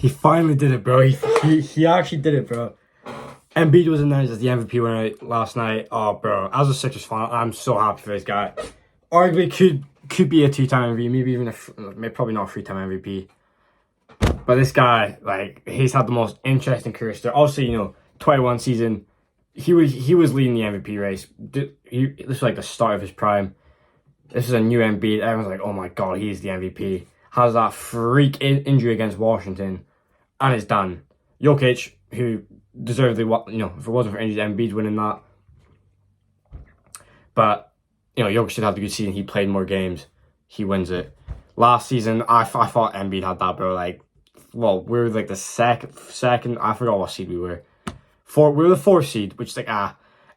He finally did it, bro. He actually did it, bro. Embiid was announced as the MVP winner last night. Oh, bro, as a Sixers fan, I'm so happy for this guy. Arguably could be a 2-time MVP, maybe even probably not a 3-time MVP. But this guy, like, he's had the most interesting career story. Obviously, 21 season, he was leading the MVP race. This was like the start of his prime. This is a new Embiid. Everyone's like, oh my god, he's the MVP. Has that freak injury against Washington, and it's done. Jokic, who deservedly, if it wasn't for injuries, Embiid's winning that. But Jokic should have the good season. He played more games. He wins it. Last season, I thought Embiid had that, bro. Like, well, we were like the second. I forgot what seed we were. We were the 4th seed, which is like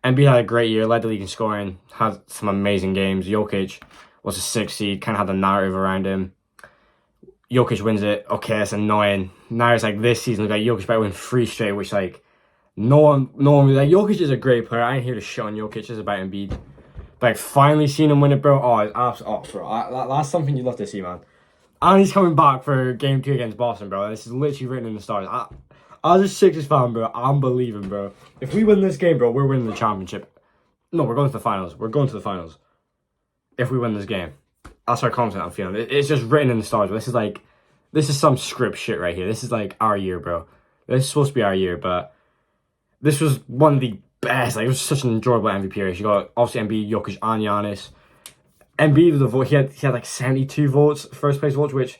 Embiid had a great year, led the league in scoring, had some amazing games. Jokic was the 6th seed, kind of had the narrative around him. Jokic wins it. Okay, it's annoying. Now it's like this season, like Jokic better win 3 straight, which like no one like Jokic is a great player. I ain't here to shit on Jokic. It's about Embiid. But like finally seeing him win it, bro. Oh, it's absolutely, bro. That's something you love to see, man. And he's coming back for Game 2 against Boston, bro. This is literally written in the stars. As a Sixers fan, bro, I'm believing, bro. If we win this game, bro, we're winning the championship. No, we're going to the finals. We're going to the finals. If we win this game. That's how confident I'm feeling. It's just written in the stars. This is some script shit right here. This is like our year, bro. This is supposed to be our year, but this was one of the best. Like, it was such an enjoyable MVP race. You got obviously Embiid, Jokic, and Giannis. Embiid with the vote, he had like 72 votes, first place votes, which,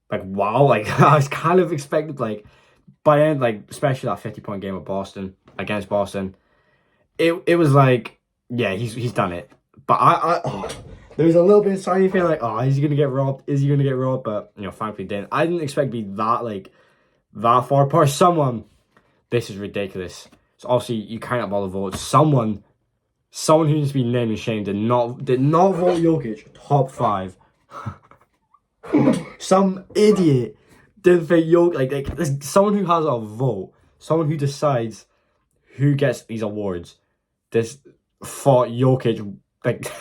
like, wow, like I was kind of expected, like, by the end, like, especially that 50-point game against Boston, it was like, yeah, he's done it. But there was a little bit of sign feeling like, oh, is he gonna get robbed? Is he gonna get robbed? But thankfully didn't. I didn't expect to be that far apart. This is ridiculous. So obviously you count up all the votes. Someone who needs to be named and shamed did not vote Jokic top 5. Some idiot didn't think Jokic like someone who has a vote, someone who decides who gets these awards. This thought Jokic like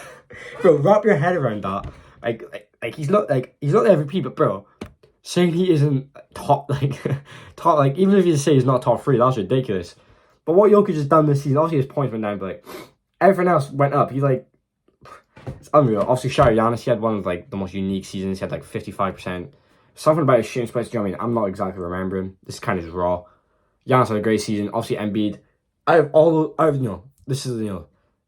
bro, wrap your head around that. Like he's not the MVP, but bro, saying he isn't top even if you say he's not top 3, that's ridiculous. But what Jokic has done this season, obviously his points went down, but like everything else went up. He's like, it's unreal. Obviously, shout out Giannis. He had one of like the most unique seasons. He had like 55%. Something about his shooting splits. Do you know what I mean? I'm not exactly remembering. This is kind of just raw. Giannis had a great season. Obviously, Embiid. This is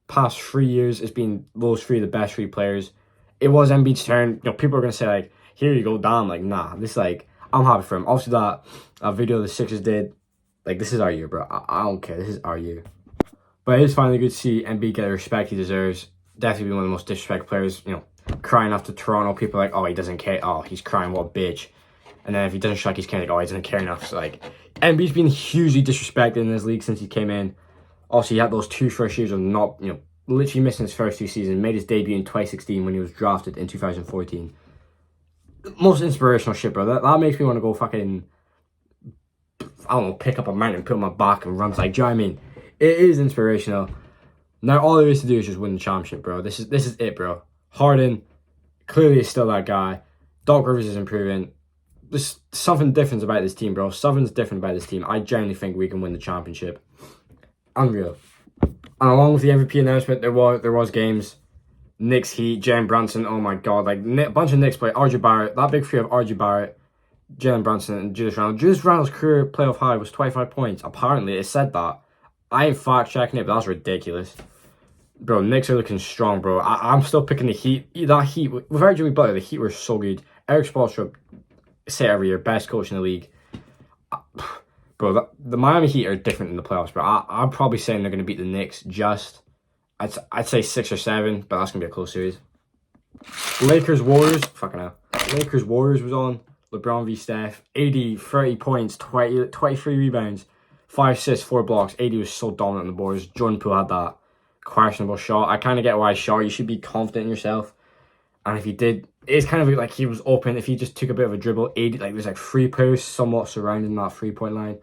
past 3 years. It's been those 3 the best 3 players. It was Embiid's turn. People are gonna say like, here you go, damn. Like, nah. This like, I'm happy for him. Obviously, that video the Sixers did. Like, this is our year, bro. I don't care. This is our year. But it is finally good to see Embiid get the respect he deserves. Definitely one of the most disrespected players. Crying after Toronto. People are like, oh, he doesn't care. Oh, he's crying. What a bitch. And then if he doesn't strike, he's kind of like, oh, he doesn't care enough. So, like, Embiid's been hugely disrespected in this league since he came in. Also, he had those 2 first years of not, literally missing his first 2 seasons. Made his debut in 2016 when he was drafted in 2014. Most inspirational shit, bro. That makes me want to go fucking, I don't know, pick up a mountain, put on my back and run. Like, do you know what I mean? It is inspirational. Now all there is to do is just win the championship, bro. This is it, bro. Harden clearly is still that guy. Doc Rivers is improving. There's something different about this team, bro. Something's different about this team. I genuinely think we can win the championship. Unreal. And along with the MVP announcement, there was games. Knicks Heat, Jalen Brunson. Oh my god, like a bunch of Knicks play. RJ Barrett, that big 3 of RJ Barrett, Jalen Brunson, and Julius Randle. Julius Randle's career playoff high was 25 points. Apparently, it said that. I ain't fact checking it, but that's ridiculous. Bro, Knicks are looking strong, bro. I'm still picking the Heat. That Heat, without Jimmy Butler, the Heat were so good. Eric Spoelstra, say every year, best coach in the league. Bro, the Miami Heat are different in the playoffs, bro. I'm probably saying they're going to beat the Knicks just, I'd say 6 or 7, but that's going to be a close series. Lakers Warriors, fucking hell. Lakers Warriors was on. LeBron v Steph. AD, 30 points, 23 rebounds, 5 assists, 4 blocks. AD was so dominant on the boards. Jordan Poole had that questionable shot. I kind of get why he shot. You should be confident in yourself. And if he did, it's kind of like he was open. If he just took a bit of a dribble, there's like 3 posts somewhat surrounding that 3-point line.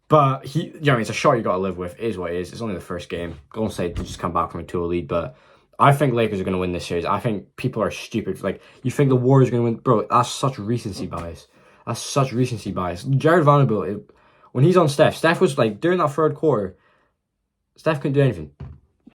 But it's a shot you got to live with. It is what it is. It's only the first game. Golden State did just come back from a 2-0 lead. But I think Lakers are going to win this series. I think people are stupid. Like, you think the Warriors are going to win? Bro, that's such recency bias. That's such recency bias. Jared Vanderbilt, when he's on Steph was like during that third quarter, Steph couldn't do anything.